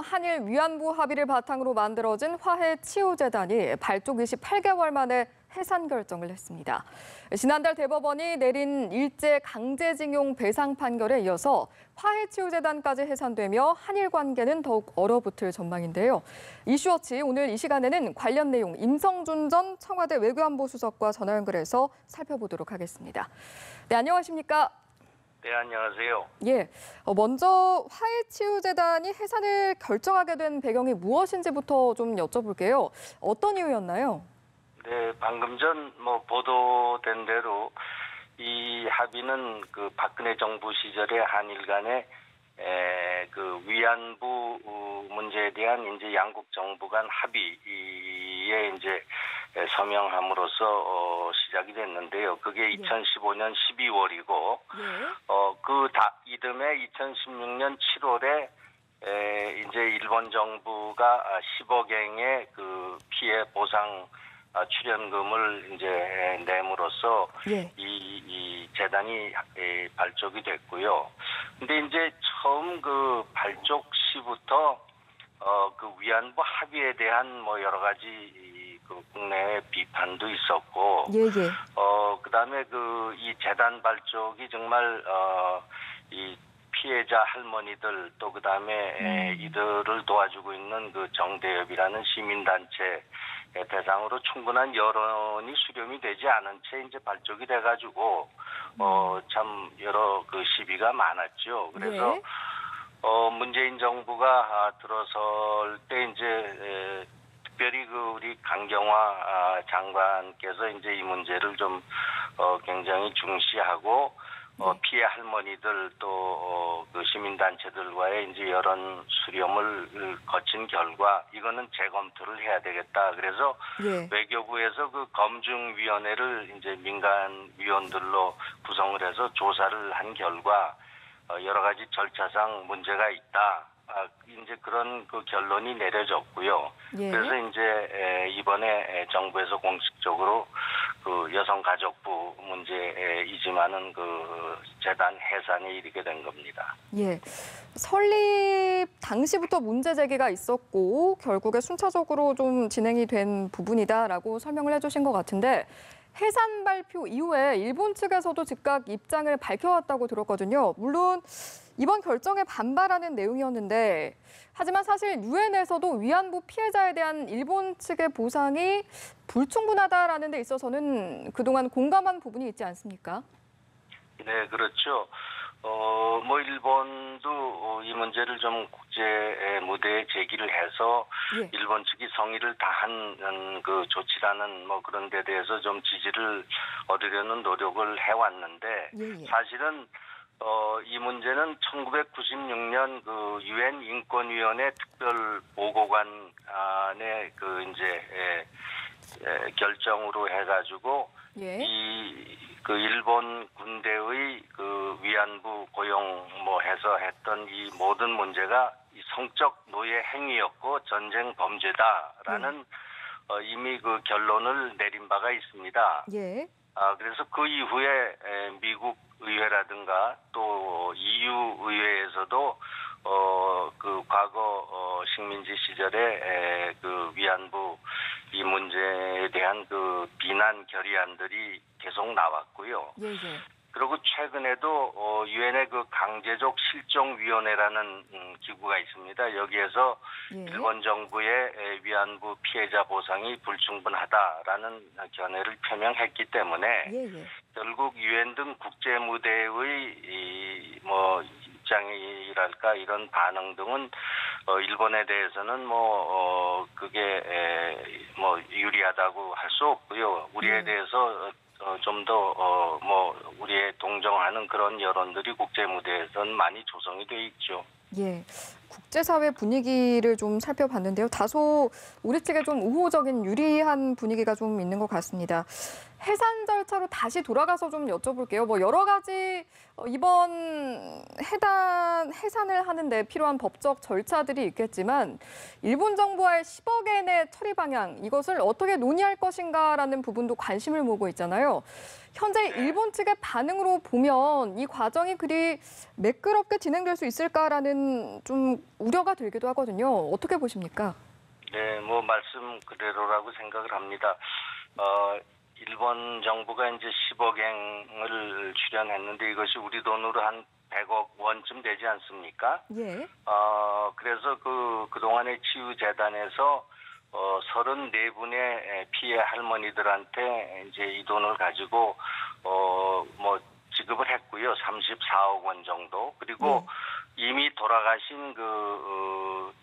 한일 위안부 합의를 바탕으로 만들어진 화해치유재단이 발족 28개월 만에 해산 결정을 했습니다. 지난달 대법원이 내린 일제 강제징용 배상 판결에 이어서 화해치유재단까지 해산되며 한일 관계는 더욱 얼어붙을 전망인데요. 이슈워치 오늘 이 시간에는 관련 내용 임성준 전 청와대 외교안보수석과 전화 연결해서 살펴보도록 하겠습니다. 네, 안녕하십니까? 네, 안녕하세요. 예, 먼저 화해치유재단이 해산을 결정하게 된 배경이 무엇인지부터 좀 여쭤볼게요. 어떤 이유였나요? 네, 방금 전 보도된 대로 이 합의는 그 박근혜 정부 시절에 한일 간의 그 위안부 문제에 대한 이제 양국 정부 간 합의에 이제 서명함으로써 시작이 됐는데요. 그게 2015년 12월이고 그 이듬해 2016년 7월에 이제 일본 정부가 10억엔의 그 피해 보상 출연금을 이제 내므로써 이 재단이 발족이 됐고요. 근데 이제 처음 그 발족 시부터 그 위안부 합의에 대한 여러 가지 그 국내 비판도 있었고, 그다음에 그 이 재단 발족이 정말 이 피해자 할머니들 또 그다음에 이들을 도와주고 있는 그 정대협이라는 시민단체 대상으로 충분한 여론이 수렴이 되지 않은 채 이제 발족이 돼가지고 참 여러 그 시비가 많았죠. 그래서 문재인 정부가 들어설 때 이제 특별히 그 우리 강경화 장관께서 이제 이 문제를 좀 굉장히 중시하고 피해 할머니들 또 그 시민단체들과의 이제 여론 수렴을 거친 결과 이거는 재검토를 해야 되겠다. 그래서 외교부에서 그 검증위원회를 이제 민간 위원들로 구성을 해서 조사를 한 결과 여러 가지 절차상 문제가 있다. 이제 그런 그 결론이 내려졌고요. 그래서 이제 이번에 정부에서 공식적으로 그 여성가족부 문제에 이임하는 그 재단 해산에 이르게 된 겁니다. 설립 당시부터 문제 제기가 있었고 결국에 순차적으로 좀 진행이 된 부분이다라고 설명을 해주신 것 같은데 해산 발표 이후에 일본 측에서도 즉각 입장을 밝혀왔다고 들었거든요. 물론 이번 결정에 반발하는 내용이었는데 하지만 사실 유엔에서도 위안부 피해자에 대한 일본 측의 보상이 불충분하다라는 데 있어서는 그동안 공감한 부분이 있지 않습니까? 네, 그렇죠. 일본도 이 문제를 좀 국제 무대에 제기를 해서 일본 측이 성의를 다한 그 조치라는 그런 데 대해서 좀 지지를 얻으려는 노력을 해왔는데 사실은 이 문제는 1996년 그 유엔 인권위원회 특별 보고관의 그 이제 결정으로 해가지고 그 일본 군대의 그 위안부 고용 해서 했던 이 모든 문제가 이 성적 노예 행위였고 전쟁 범죄다라는 이미 그 결론을 내린 바가 있습니다. 그래서 그 이후에 미국 의회라든가 또 EU 의회에서도 그 과거 식민지 시절에 그 위안부 이 문제에 대한 그 비난 결의안들이 계속 나왔고요. 그리고 최근에도 유엔의 그 강제적 실종위원회라는 기구가 있습니다. 여기에서 일본 정부의 위안부 피해자 보상이 불충분하다라는 견해를 표명했기 때문에 결국 유엔 등 국제 무대의 입장이랄까 이런 반응 등은 일본에 대해서는 그게 유리하다고 할 수 없고요. 우리에 대해서 좀 더 우리의 동정하는 그런 여론들이 국제 무대에서는 많이 조성이 돼 있죠. 국제사회 분위기를 좀 살펴봤는데요. 다소 우리 측에 좀 우호적인 유리한 분위기가 좀 있는 것 같습니다. 해산 절차로 다시 돌아가서 좀 여쭤볼게요. 여러 가지 이번 해산을 하는데 필요한 법적 절차들이 있겠지만 일본 정부와의 10억엔의 처리 방향 이것을 어떻게 논의할 것인가라는 부분도 관심을 모으고 있잖아요. 현재 일본 측의 반응으로 보면 이 과정이 그리 매끄럽게 진행될 수 있을까라는 부분은 좀 우려가 들기도 하거든요. 어떻게 보십니까? 네, 뭐 말씀 그대로라고 생각을 합니다. 일본 정부가 이제 10억엔을 출연했는데 이것이 우리 돈으로 한 100억 원쯤 되지 않습니까? 예. 그래서 그동안의 치유재단에서 34분의 피해 할머니들한테 이제 이 돈을 가지고 뭐 지급을 했고요. 34억 원 정도. 그리고 이미 돌아가신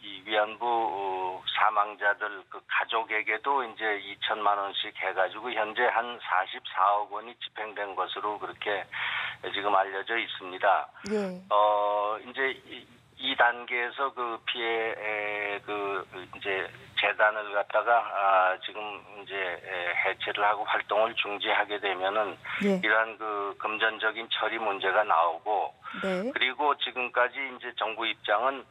이 위안부 사망자들 그 가족에게도 이제 2천만 원씩 해가지고 현재 한 44억 원이 집행된 것으로 그렇게 지금 알려져 있습니다. 예. 이제 이 단계에서 그 피해 이제 재단을 갖다가 지금 이제 해체를 하고 활동을 중지하게 되면은 예. 이러한 그 금전적인 처리 문제가 나오고 네. 그리고 지금까지 이제 정부 입장은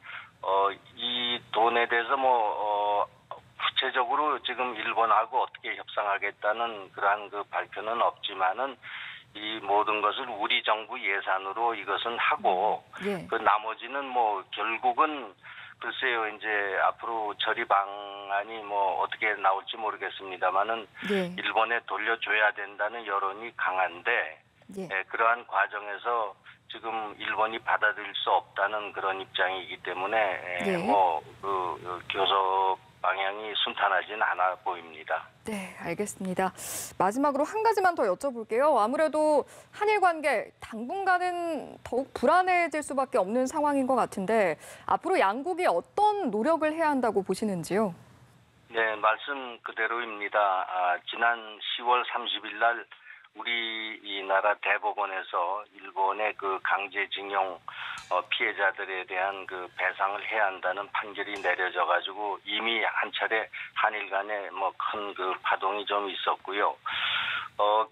이 돈에 대해서 구체적으로 지금 일본하고 어떻게 협상하겠다는 그러한 그 발표는 없지만은 이 모든 것을 우리 정부 예산으로 이것은 하고 예. 그 나머지는 뭐 결국은 글쎄요 이제 앞으로 처리 방안이 뭐 어떻게 나올지 모르겠습니다만은 예. 일본에 돌려줘야 된다는 여론이 강한데 예. 그러한 과정에서 지금 일본이 받아들일 수 없다는 그런 입장이기 때문에 예. 교섭 방향이 순탄하진 않아 보입니다. 네, 알겠습니다. 마지막으로 한 가지만 더 여쭤볼게요. 아무래도 한일 관계 당분간은 더욱 불안해질 수밖에 없는 상황인 것 같은데 앞으로 양국이 어떤 노력을 해야 한다고 보시는지요? 네, 말씀 그대로입니다. 지난 10월 30일 날 우리 이 나라 대법원에서 일본의 그 강제징용 피해자들에 대한 그 배상을 해야 한다는 판결이 내려져 가지고 이미 한 차례 한일 간에 뭐 큰 그 파동이 좀 있었고요.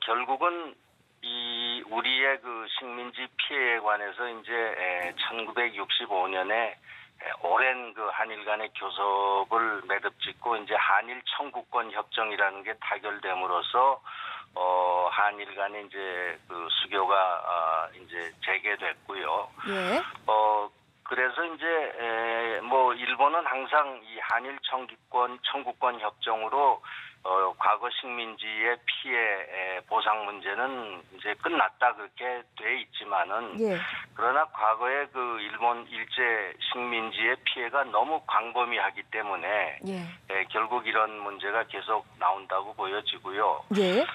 결국은 이 우리의 그 식민지 피해에 관해서 이제 1965년에 오랜 그 한일 간의 교섭을 매듭짓고 이제 한일 청구권 협정이라는 게 타결됨으로써 한일 간에 이제 그 수교가 이제 재개됐고요. 예. 그래서 이제 뭐 일본은 항상 이 한일 청구권 협정으로 과거 식민지의 피해 보상 문제는 이제 끝났다 그렇게 돼 있지만은 예. 그러나 과거에 그 일본 일제 식민지의 피해가 너무 광범위하기 때문에 예. 결국 이런 문제가 계속 나온다고 보여지고요. 예.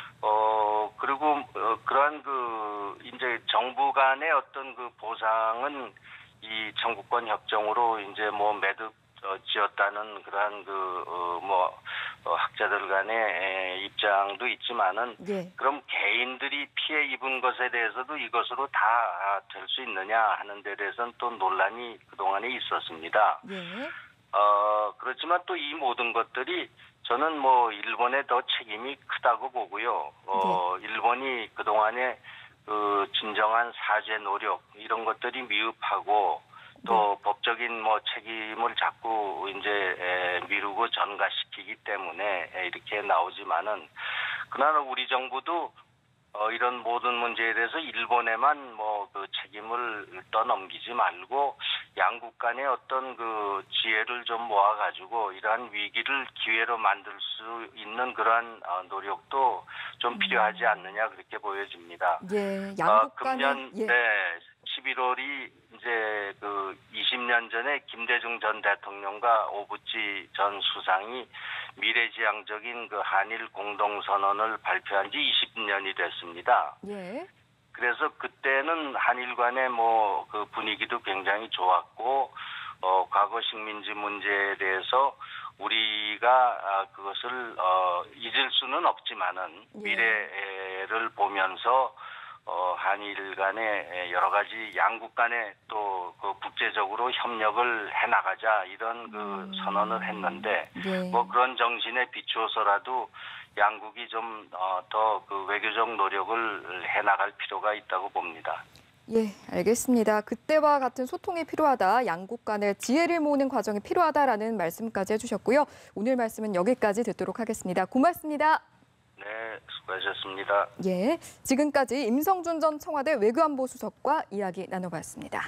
그리고 그러한 그 이제 정부 간의 어떤 그 보상은 이 청구권 협정으로 이제 뭐 매듭 지었다는 그러한 학자들 간의 입장도 있지만은 예. 그럼 개인들이 피해 입은 것에 대해서도 이것으로 다 될 수 있느냐 하는 데 대해서는 또 논란이 그동안에 있었습니다. 예. 그렇지만 또 이 모든 것들이 저는 뭐 일본에 더 책임이 크다고 보고요. 일본이 그동안에 그 진정한 사죄 노력 이런 것들이 미흡하고 또 법적인 뭐 책임을 자꾸 이제 미루고 전가시키기 때문에 이렇게 나오지만은 그러나 우리 정부도 이런 모든 문제에 대해서 일본에만 뭐 그 책임을 떠넘기지 말고 양국 간의 어떤 그 지혜를 좀 모아가지고 이러한 위기를 기회로 만들 수 있는 그러한 노력도 좀 필요하지 않느냐 그렇게 보여집니다. 예. 양국 금년 간의 네 11월이 이제 그 20년 전에 김대중 전 대통령과 오부치 전 수상이 미래지향적인 그 한일 공동선언을 발표한 지 20년이 됐습니다. 예. 그래서 그때는 한일 간의 뭐 그 분위기도 굉장히 좋았고 과거 식민지 문제에 대해서 우리가 그것을 잊을 수는 없지만은 미래를 보면서 한일 간의 여러 가지 양국 간에 또 그 국제적으로 협력을 해나가자 이런 그 선언을 했는데 뭐 그런 정신에 비추어서라도 양국이 좀 더 그 외교적 노력을 해나갈 필요가 있다고 봅니다. 예, 알겠습니다. 그때와 같은 소통이 필요하다. 양국 간의 지혜를 모으는 과정이 필요하다라는 말씀까지 해주셨고요. 오늘 말씀은 여기까지 듣도록 하겠습니다. 고맙습니다. 네, 수고하셨습니다. 예, 지금까지 임성준 전 청와대 외교안보수석과 이야기 나눠봤습니다.